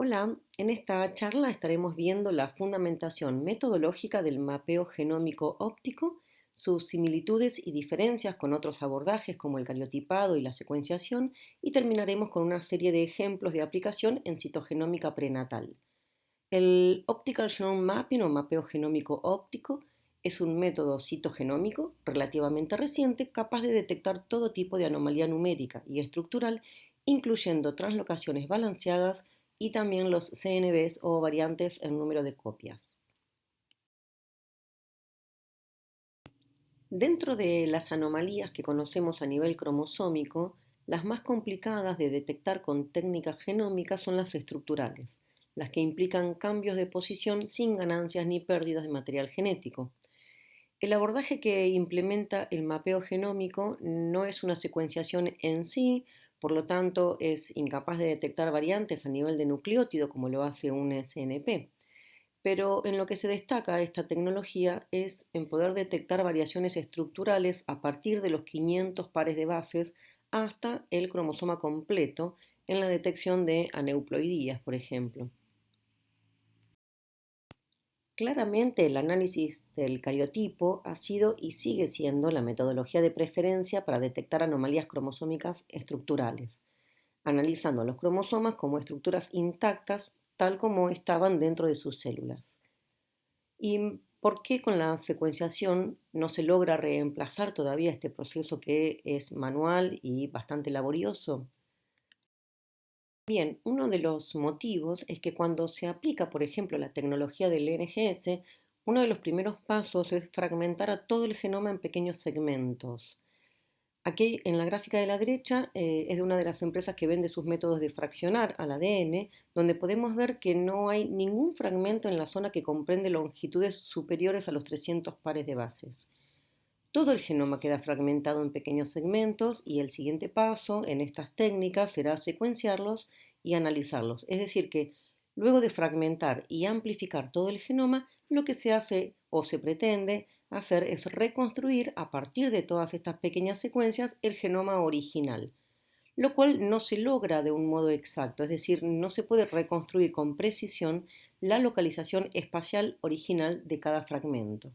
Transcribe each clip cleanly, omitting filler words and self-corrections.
Hola, en esta charla estaremos viendo la fundamentación metodológica del mapeo genómico óptico, sus similitudes y diferencias con otros abordajes como el cariotipado y la secuenciación, y terminaremos con una serie de ejemplos de aplicación en citogenómica prenatal. El Optical Genome Mapping o mapeo genómico óptico es un método citogenómico relativamente reciente capaz de detectar todo tipo de anomalía numérica y estructural, incluyendo translocaciones balanceadas y también los CNVs o variantes en número de copias. Dentro de las anomalías que conocemos a nivel cromosómico, las más complicadas de detectar con técnicas genómicas son las estructurales, las que implican cambios de posición sin ganancias ni pérdidas de material genético. El abordaje que implementa el mapeo genómico no es una secuenciación en sí, por lo tanto es incapaz de detectar variantes a nivel de nucleótido como lo hace un SNP. Pero en lo que se destaca esta tecnología es en poder detectar variaciones estructurales a partir de los 500 pares de bases hasta el cromosoma completo en la detección de aneuploidías, por ejemplo. Claramente el análisis del cariotipo ha sido y sigue siendo la metodología de preferencia para detectar anomalías cromosómicas estructurales, analizando los cromosomas como estructuras intactas tal como estaban dentro de sus células. ¿Y por qué con la secuenciación no se logra reemplazar todavía este proceso que es manual y bastante laborioso? Bien, uno de los motivos es que cuando se aplica, por ejemplo, la tecnología del NGS, uno de los primeros pasos es fragmentar a todo el genoma en pequeños segmentos. Aquí en la gráfica de la derecha es de una de las empresas que vende sus métodos de fraccionar al ADN, donde podemos ver que no hay ningún fragmento en la zona que comprende longitudes superiores a los 300 pares de bases. Todo el genoma queda fragmentado en pequeños segmentos y el siguiente paso en estas técnicas será secuenciarlos y analizarlos. Es decir, que luego de fragmentar y amplificar todo el genoma, lo que se hace o se pretende hacer es reconstruir a partir de todas estas pequeñas secuencias el genoma original, lo cual no se logra de un modo exacto, es decir, no se puede reconstruir con precisión la localización espacial original de cada fragmento.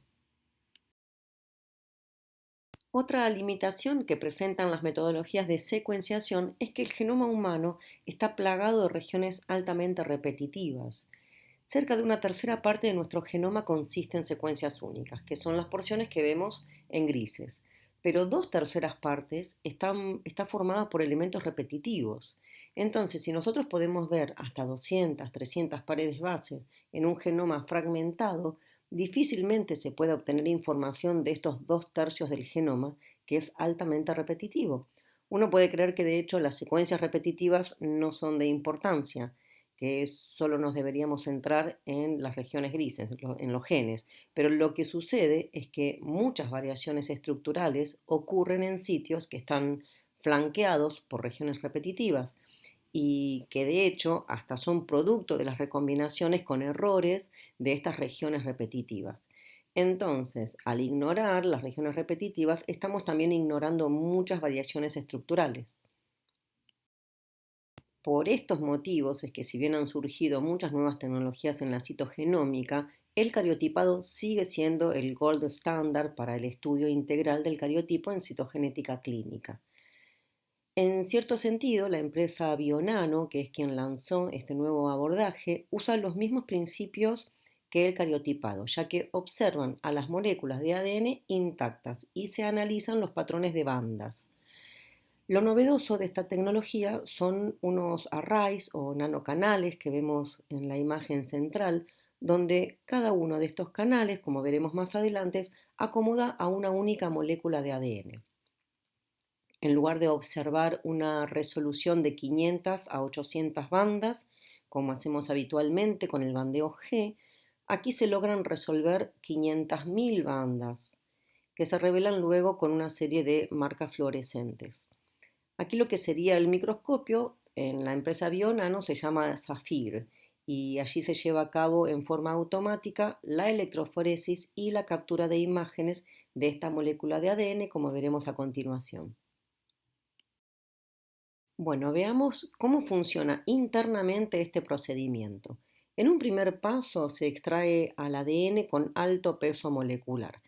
Otra limitación que presentan las metodologías de secuenciación es que el genoma humano está plagado de regiones altamente repetitivas. Cerca de una tercera parte de nuestro genoma consiste en secuencias únicas, que son las porciones que vemos en grises. Pero dos terceras partes están formadas por elementos repetitivos. Entonces, si nosotros podemos ver hasta 200, 300 paredes base en un genoma fragmentado, difícilmente se puede obtener información de estos dos tercios del genoma, que es altamente repetitivo. Uno puede creer que de hecho las secuencias repetitivas no son de importancia, que solo nos deberíamos centrar en las regiones grises, en los genes. Pero lo que sucede es que muchas variaciones estructurales ocurren en sitios que están flanqueados por regiones repetitivas y que de hecho hasta son producto de las recombinaciones con errores de estas regiones repetitivas. Entonces, al ignorar las regiones repetitivas, estamos también ignorando muchas variaciones estructurales. Por estos motivos es que si bien han surgido muchas nuevas tecnologías en la citogenómica, el cariotipado sigue siendo el gold standard para el estudio integral del cariotipo en citogenética clínica. En cierto sentido, la empresa Bionano, que es quien lanzó este nuevo abordaje, usa los mismos principios que el cariotipado, ya que observan a las moléculas de ADN intactas y se analizan los patrones de bandas. Lo novedoso de esta tecnología son unos arrays o nanocanales que vemos en la imagen central, donde cada uno de estos canales, como veremos más adelante, acomoda a una única molécula de ADN. En lugar de observar una resolución de 500 a 800 bandas, como hacemos habitualmente con el bandeo G, aquí se logran resolver 500.000 bandas, que se revelan luego con una serie de marcas fluorescentes. Aquí lo que sería el microscopio en la empresa Bionano se llama SAFIR y allí se lleva a cabo en forma automática la electroforesis y la captura de imágenes de esta molécula de ADN como veremos a continuación. Bueno, veamos cómo funciona internamente este procedimiento. En un primer paso se extrae al ADN con alto peso molecular.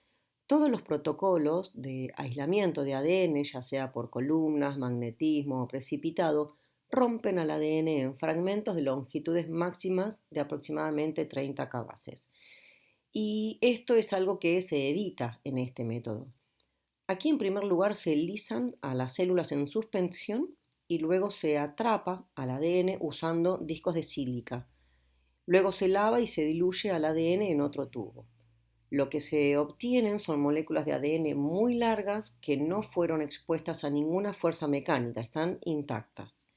Todos los protocolos de aislamiento de ADN, ya sea por columnas, magnetismo o precipitado, rompen al ADN en fragmentos de longitudes máximas de aproximadamente 30 kbases. Y esto es algo que se evita en este método. Aquí en primer lugar se lisan a las células en suspensión y luego se atrapa al ADN usando discos de sílica. Luego se lava y se diluye al ADN en otro tubo. Lo que se obtienen son moléculas de ADN muy largas que no fueron expuestas a ninguna fuerza mecánica, están intactas.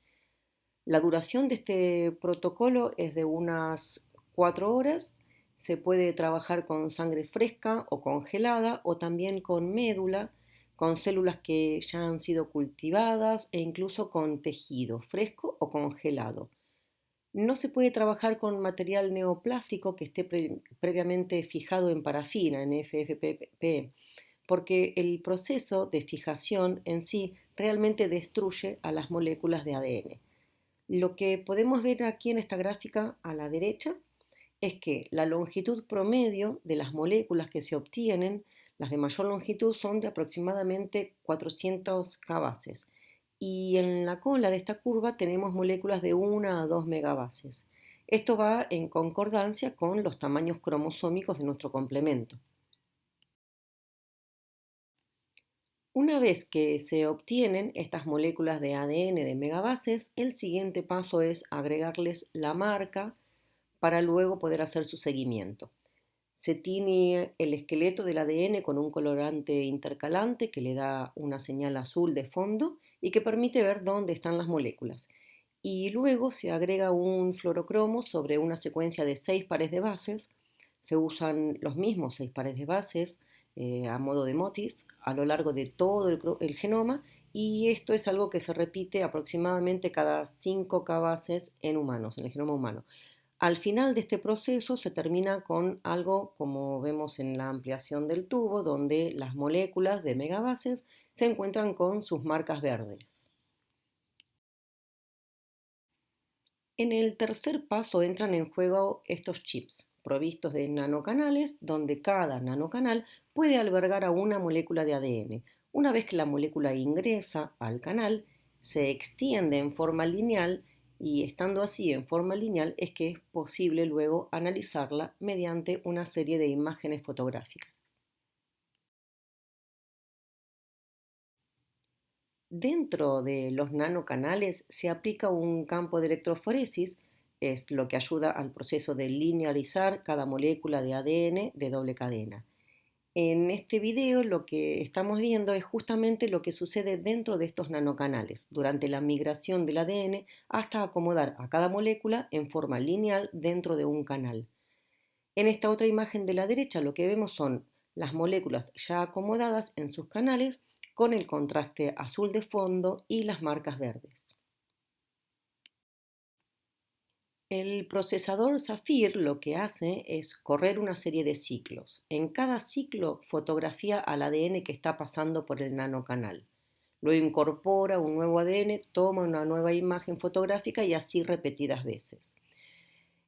La duración de este protocolo es de unas 4 horas. Se puede trabajar con sangre fresca o congelada o también con médula, con células que ya han sido cultivadas e incluso con tejido fresco o congelado. No se puede trabajar con material neoplástico que esté previamente fijado en parafina, en FFP, porque el proceso de fijación en sí realmente destruye a las moléculas de ADN. Lo que podemos ver aquí en esta gráfica a la derecha es que la longitud promedio de las moléculas que se obtienen, las de mayor longitud, son de aproximadamente 400 kbases. Y en la cola de esta curva tenemos moléculas de 1 a 2 megabases. Esto va en concordancia con los tamaños cromosómicos de nuestro complemento. Una vez que se obtienen estas moléculas de ADN de megabases, el siguiente paso es agregarles la marca para luego poder hacer su seguimiento. Se tiñe el esqueleto del ADN con un colorante intercalante que le da una señal azul de fondo y que permite ver dónde están las moléculas. Y luego se agrega un fluorocromo sobre una secuencia de 6 pares de bases. Se usan los mismos 6 pares de bases a modo de motif a lo largo de todo el genoma, y esto es algo que se repite aproximadamente cada 5 kbases en humanos, en el genoma humano. Al final de este proceso se termina con algo como vemos en la ampliación del tubo, donde las moléculas de megabases se encuentran con sus marcas verdes. En el tercer paso entran en juego estos chips, provistos de nanocanales, donde cada nanocanal puede albergar a una molécula de ADN. Una vez que la molécula ingresa al canal, se extiende en forma lineal, y estando así en forma lineal es que es posible luego analizarla mediante una serie de imágenes fotográficas. Dentro de los nanocanales se aplica un campo de electroforesis, es lo que ayuda al proceso de linearizar cada molécula de ADN de doble cadena. En este video lo que estamos viendo es justamente lo que sucede dentro de estos nanocanales durante la migración del ADN hasta acomodar a cada molécula en forma lineal dentro de un canal. En esta otra imagen de la derecha lo que vemos son las moléculas ya acomodadas en sus canales con el contraste azul de fondo y las marcas verdes. El procesador Saphir lo que hace es correr una serie de ciclos. En cada ciclo fotografía al ADN que está pasando por el nanocanal. Luego incorpora un nuevo ADN, toma una nueva imagen fotográfica y así repetidas veces.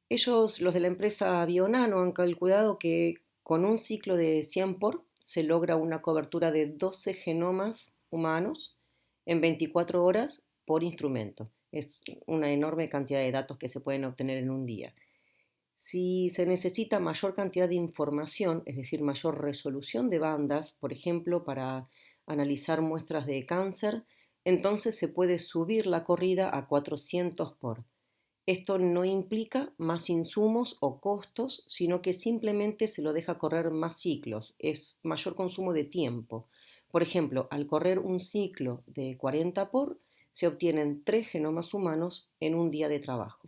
Ellos, los de la empresa Bionano, han calculado que con un ciclo de 100 por se logra una cobertura de 12 genomas humanos en 24 horas por instrumento. Es una enorme cantidad de datos que se pueden obtener en un día. Si se necesita mayor cantidad de información, es decir, mayor resolución de bandas, por ejemplo, para analizar muestras de cáncer, entonces se puede subir la corrida a 400 por. Esto no implica más insumos o costos, sino que simplemente se lo deja correr más ciclos, es mayor consumo de tiempo. Por ejemplo, al correr un ciclo de 40 por, se obtienen 3 genomas humanos en un día de trabajo.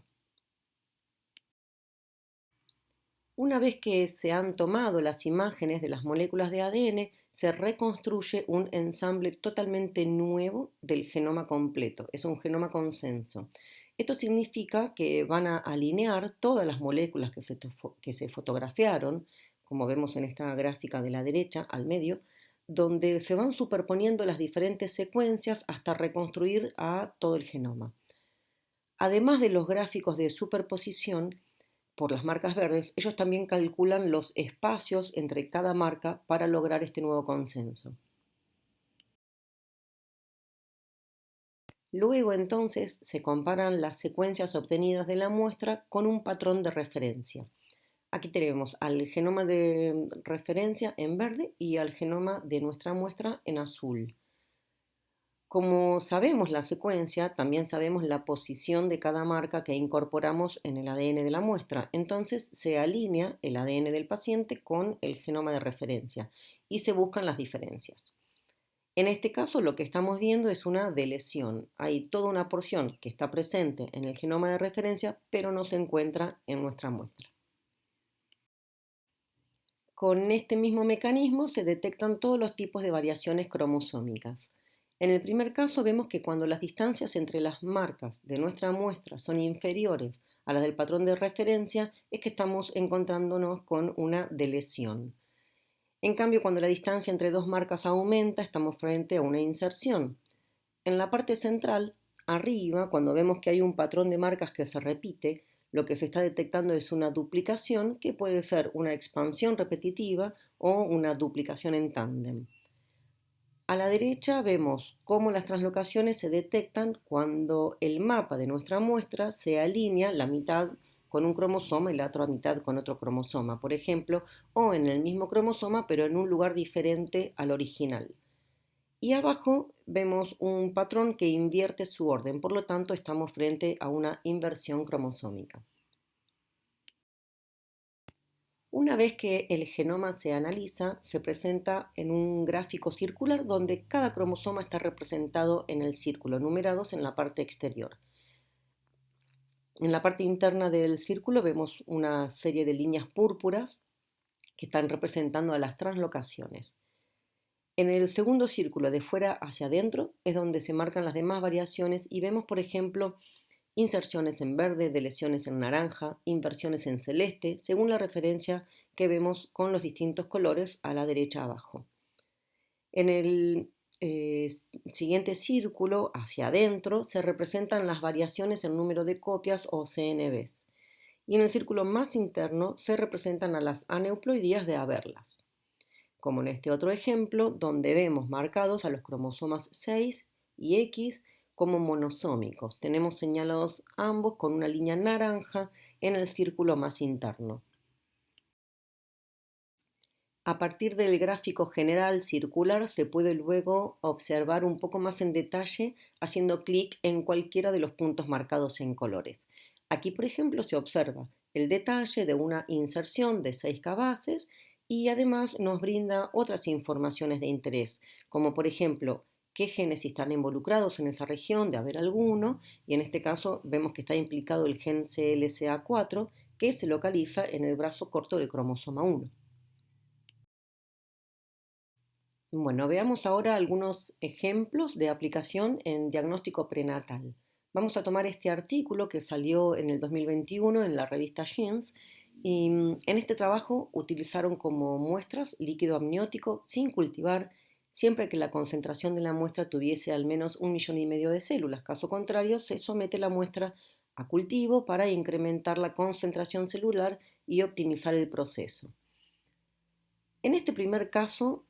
Una vez que se han tomado las imágenes de las moléculas de ADN, se reconstruye un ensamble totalmente nuevo del genoma completo. Es un genoma consenso. Esto significa que van a alinear todas las moléculas que se fotografiaron, como vemos en esta gráfica de la derecha al medio, donde se van superponiendo las diferentes secuencias hasta reconstruir a todo el genoma. Además de los gráficos de superposición por las marcas verdes, ellos también calculan los espacios entre cada marca para lograr este nuevo consenso. Luego entonces se comparan las secuencias obtenidas de la muestra con un patrón de referencia. Aquí tenemos al genoma de referencia en verde y al genoma de nuestra muestra en azul. Como sabemos la secuencia, también sabemos la posición de cada marca que incorporamos en el ADN de la muestra. Entonces se alinea el ADN del paciente con el genoma de referencia y se buscan las diferencias. En este caso lo que estamos viendo es una deleción. Hay toda una porción que está presente en el genoma de referencia, pero no se encuentra en nuestra muestra. Con este mismo mecanismo se detectan todos los tipos de variaciones cromosómicas. En el primer caso vemos que cuando las distancias entre las marcas de nuestra muestra son inferiores a las del patrón de referencia, es que estamos encontrándonos con una deleción. En cambio, cuando la distancia entre dos marcas aumenta, estamos frente a una inserción. En la parte central, arriba, cuando vemos que hay un patrón de marcas que se repite, lo que se está detectando es una duplicación que puede ser una expansión repetitiva o una duplicación en tándem. A la derecha vemos cómo las translocaciones se detectan cuando el mapa de nuestra muestra se alinea la mitad con un cromosoma y la otra mitad con otro cromosoma, por ejemplo, o en el mismo cromosoma pero en un lugar diferente al original. Y abajo vemos un patrón que invierte su orden, por lo tanto estamos frente a una inversión cromosómica. Una vez que el genoma se analiza, se presenta en un gráfico circular donde cada cromosoma está representado en el círculo, numerados en la parte exterior. En la parte interna del círculo vemos una serie de líneas púrpuras que están representando a las translocaciones. En el segundo círculo, de fuera hacia adentro, es donde se marcan las demás variaciones y vemos, por ejemplo, inserciones en verde, deleciones en naranja, inversiones en celeste, según la referencia que vemos con los distintos colores a la derecha abajo. En el siguiente círculo, hacia adentro, se representan las variaciones en número de copias o CNVs. Y en el círculo más interno se representan a las aneuploidías de haberlas, como en este otro ejemplo, donde vemos marcados a los cromosomas 6 y X como monosómicos. Tenemos señalados ambos con una línea naranja en el círculo más interno. A partir del gráfico general circular se puede luego observar un poco más en detalle haciendo clic en cualquiera de los puntos marcados en colores. Aquí, por ejemplo, se observa el detalle de una inserción de 6 bases y además nos brinda otras informaciones de interés, como por ejemplo qué genes están involucrados en esa región, de haber alguno, y en este caso vemos que está implicado el gen CLCA4, que se localiza en el brazo corto del cromosoma 1. Bueno, veamos ahora algunos ejemplos de aplicación en diagnóstico prenatal. Vamos a tomar este artículo que salió en el 2021 en la revista Genes y en este trabajo utilizaron como muestras líquido amniótico sin cultivar siempre que la concentración de la muestra tuviese al menos 1,5 millones de células. Caso contrario, se somete la muestra a cultivo para incrementar la concentración celular y optimizar el proceso. En este primer caso,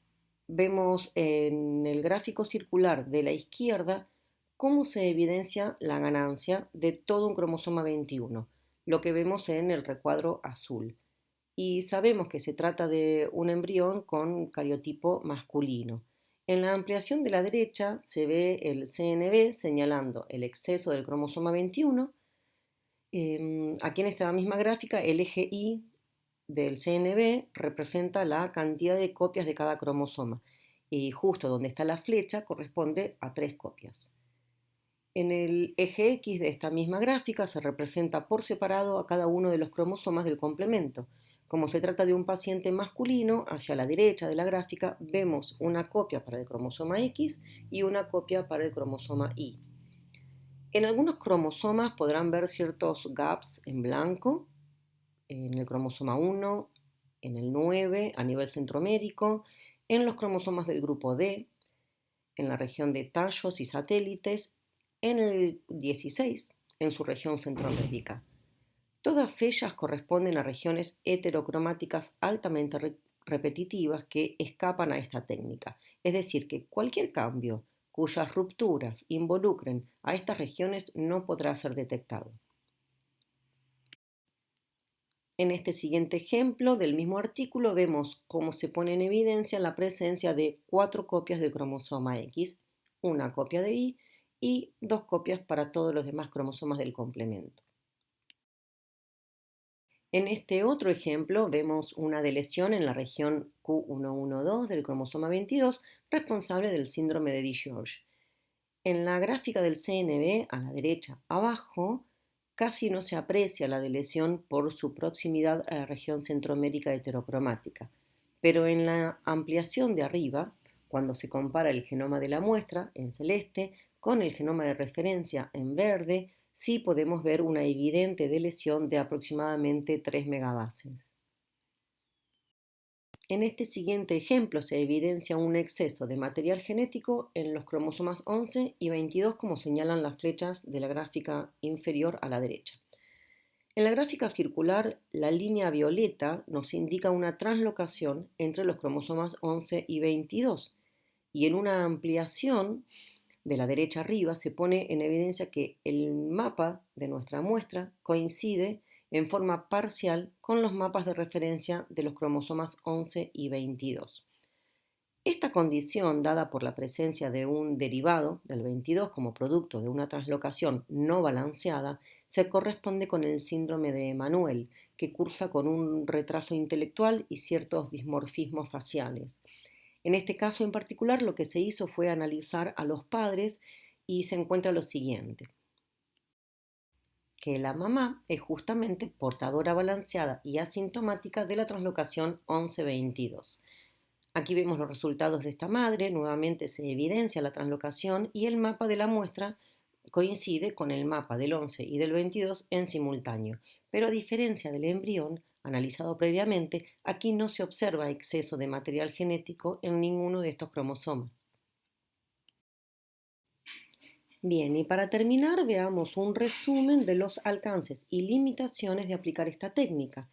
vemos en el gráfico circular de la izquierda cómo se evidencia la ganancia de todo un cromosoma 21, lo que vemos en el recuadro azul. Y sabemos que se trata de un embrión con cariotipo masculino. En la ampliación de la derecha se ve el CNV señalando el exceso del cromosoma 21. Aquí en esta misma gráfica el eje Y del CNV representa la cantidad de copias de cada cromosoma y justo donde está la flecha corresponde a 3 copias. En el eje X de esta misma gráfica se representa por separado a cada uno de los cromosomas del complemento. Como se trata de un paciente masculino, hacia la derecha de la gráfica vemos una copia para el cromosoma X y una copia para el cromosoma Y. En algunos cromosomas podrán ver ciertos gaps en blanco, en el cromosoma 1, en el 9 a nivel centromérico, en los cromosomas del grupo D, en la región de tallos y satélites, en el 16, en su región centromédica. Todas ellas corresponden a regiones heterocromáticas altamente repetitivas que escapan a esta técnica, es decir, que cualquier cambio cuyas rupturas involucren a estas regiones no podrá ser detectado. En este siguiente ejemplo del mismo artículo vemos cómo se pone en evidencia la presencia de 4 copias del cromosoma X, una copia de Y y 2 copias para todos los demás cromosomas del complemento. En este otro ejemplo vemos una deleción en la región Q112 del cromosoma 22 responsable del síndrome de DiGeorge. En la gráfica del CNV, a la derecha abajo, casi no se aprecia la deleción por su proximidad a la región centromédica heterocromática, pero en la ampliación de arriba, cuando se compara el genoma de la muestra, en celeste, con el genoma de referencia, en verde, sí podemos ver una evidente deleción de aproximadamente 3 megabases. En este siguiente ejemplo se evidencia un exceso de material genético en los cromosomas 11 y 22 como señalan las flechas de la gráfica inferior a la derecha. En la gráfica circular, la línea violeta nos indica una translocación entre los cromosomas 11 y 22 y en una ampliación de la derecha arriba se pone en evidencia que el mapa de nuestra muestra coincide en forma parcial con los mapas de referencia de los cromosomas 11 y 22. Esta condición, dada por la presencia de un derivado del 22 como producto de una translocación no balanceada, se corresponde con el síndrome de Emanuel, que cursa con un retraso intelectual y ciertos dismorfismos faciales. En este caso en particular, lo que se hizo fue analizar a los padres y se encuentra lo siguiente: que la mamá es justamente portadora balanceada y asintomática de la translocación 11-22. Aquí vemos los resultados de esta madre, nuevamente se evidencia la translocación y el mapa de la muestra coincide con el mapa del 11 y del 22 en simultáneo, pero a diferencia del embrión analizado previamente, aquí no se observa exceso de material genético en ninguno de estos cromosomas. Bien, y para terminar veamos un resumen de los alcances y limitaciones de aplicar esta técnica.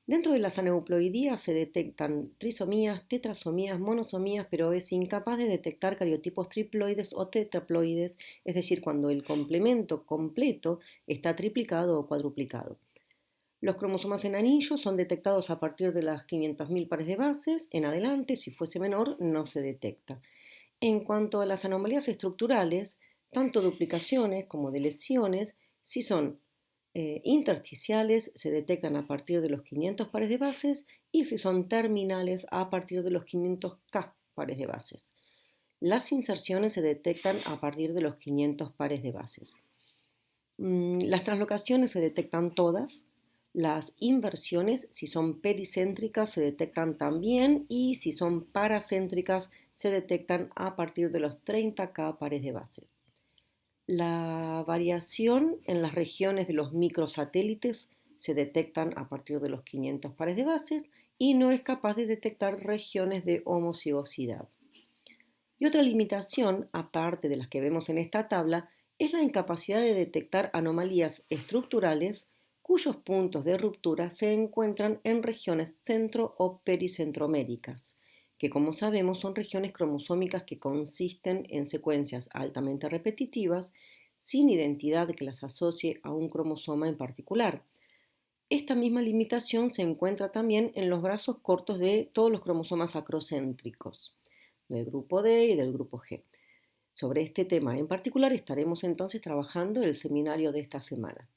Dentro de las aneuploidías se detectan trisomías, tetrasomías, monosomías, pero es incapaz de detectar cariotipos triploides o tetraploides, es decir, cuando el complemento completo está triplicado o cuadruplicado. Los cromosomas en anillo son detectados a partir de las 500.000 pares de bases, en adelante, si fuese menor, no se detecta. En cuanto a las anomalías estructurales, tanto duplicaciones como deleciones, si son intersticiales, se detectan a partir de los 500 pares de bases y si son terminales, a partir de los 500K pares de bases. Las inserciones se detectan a partir de los 500 pares de bases. Las translocaciones se detectan todas. Las inversiones, si son pericéntricas, se detectan también y si son paracéntricas, se detectan a partir de los 30K pares de bases. La variación en las regiones de los microsatélites se detectan a partir de los 500 pares de bases y no es capaz de detectar regiones de homocigosidad. Y otra limitación, aparte de las que vemos en esta tabla, es la incapacidad de detectar anomalías estructurales cuyos puntos de ruptura se encuentran en regiones centro o pericentroméricas, que como sabemos son regiones cromosómicas que consisten en secuencias altamente repetitivas sin identidad que las asocie a un cromosoma en particular. Esta misma limitación se encuentra también en los brazos cortos de todos los cromosomas acrocéntricos, del grupo D y del grupo G. Sobre este tema en particular estaremos entonces trabajando el seminario de esta semana.